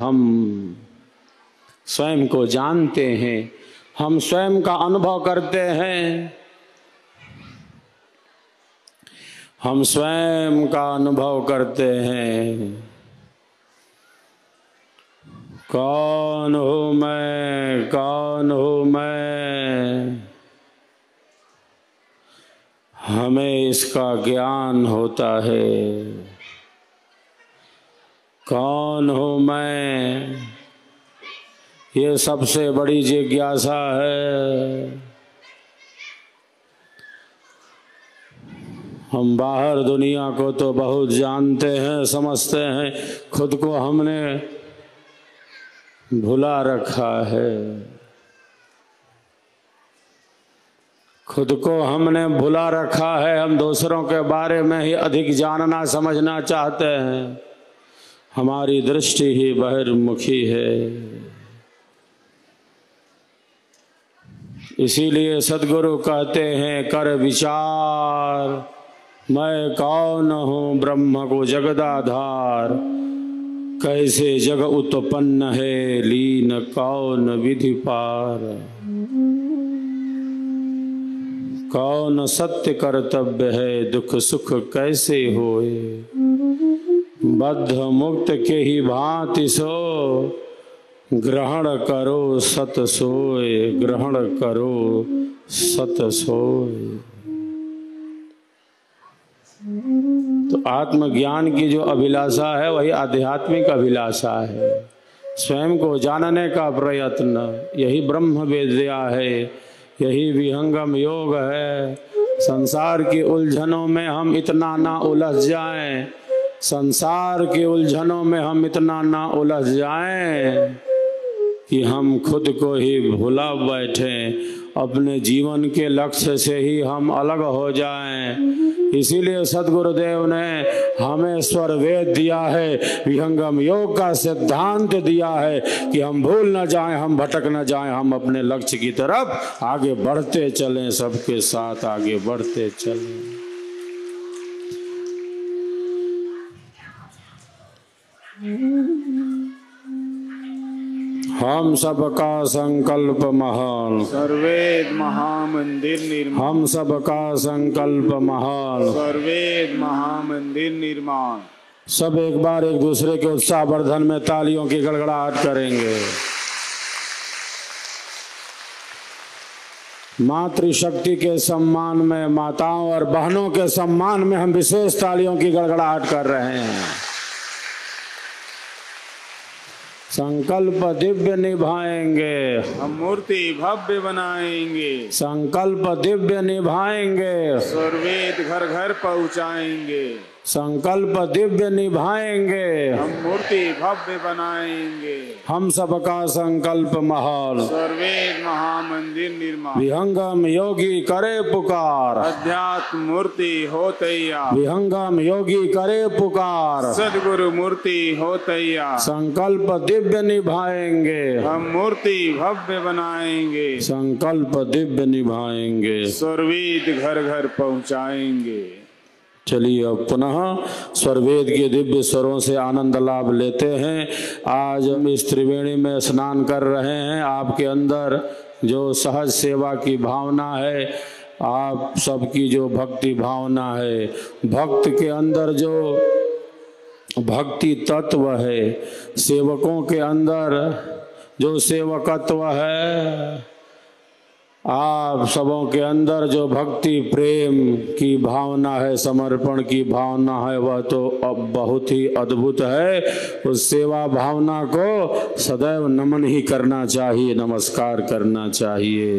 हम स्वयं को जानते हैं, हम स्वयं का अनुभव करते हैं, हम स्वयं का अनुभव करते हैं। कौन हूँ मैं, कौन हूँ मैं, हमें इसका ज्ञान होता है। कौन हूँ मैं, ये सबसे बड़ी जिज्ञासा है। हम बाहर दुनिया को तो बहुत जानते हैं, समझते हैं, खुद को हमने भुला रखा है। खुद को हमने भुला रखा है। हम दूसरों के बारे में ही अधिक जानना समझना चाहते हैं। हमारी दृष्टि ही बहिर्मुखी है। इसीलिए सद्गुरु कहते हैं, कर विचार मैं कौन हूँ, ब्रह्म को जगदाधार। कैसे जग उत्पन्न है, लीन कौन विधि पार। कौन सत्य कर्तव्य है, दुख सुख कैसे होए। बद्ध मुक्त के ही भांति सो, ग्रहण करो सत सोए, ग्रहण करो सत सोए। तो आत्मज्ञान की जो अभिलाषा है वही आध्यात्मिक अभिलाषा है। स्वयं को जानने का प्रयत्न, यही ब्रह्म विद्या है, यही विहंगम योग है। संसार की उलझनों में हम इतना ना उलझ जाएं, संसार की उलझनों में हम इतना ना उलझ जाएं कि हम खुद को ही भुला बैठें, अपने जीवन के लक्ष्य से ही हम अलग हो जाएं। इसीलिए सद्गुरुदेव ने हमें स्वर वेद दिया है, विहंगम योग का सिद्धांत दिया है कि हम भूल न जाएं, हम भटक न जाएं, हम अपने लक्ष्य की तरफ आगे बढ़ते चलें, सबके साथ आगे बढ़ते चलें। हम सबका संकल्प महान, सर्वेद महामंदिर निर्माण। हम सबका संकल्प महान, सर्वेद महामंदिर निर्माण। सब एक बार एक दूसरे के उत्साह वर्धन में तालियों की गड़गड़ाहट करेंगे। मातृशक्ति के सम्मान में, माताओं और बहनों के सम्मान में हम विशेष तालियों की गड़गड़ाहट कर रहे हैं। संकल्प दिव्य निभाएंगे, हम मूर्ति भव्य बनाएंगे। संकल्प दिव्य निभाएंगे, सर्वेद घर घर पहुँचाएंगे। संकल्प दिव्य निभाएंगे, हम मूर्ति भव्य बनाएंगे। हम सबका संकल्प महान, सर्वेद महामंदिर निर्माण। विहंगम योगी करे पुकार, अध्यात्म मूर्ति हो तैयार। विहंगम योगी करे पुकार, सद्गुरु मूर्ति हो तैयार। संकल्प दिव्य निभाएंगे, हम मूर्ति भव्य बनाएंगे। संकल्प दिव्य निभाएंगे, सर्वेद घर घर पहुँचाएंगे। चलिए अब पुनः स्वरवेद के दिव्य स्वरों से आनंद लाभ लेते हैं। आज हम इस त्रिवेणी में स्नान कर रहे हैं। आपके अंदर जो सहज सेवा की भावना है, आप सबकी जो भक्ति भावना है, भक्त के अंदर जो भक्ति तत्व है, सेवकों के अंदर जो सेवकत्व है, आप सबों के अंदर जो भक्ति प्रेम की भावना है, समर्पण की भावना है, वह तो अब बहुत ही अद्भुत है। उस सेवा भावना को सदैव नमन ही करना चाहिए, नमस्कार करना चाहिए।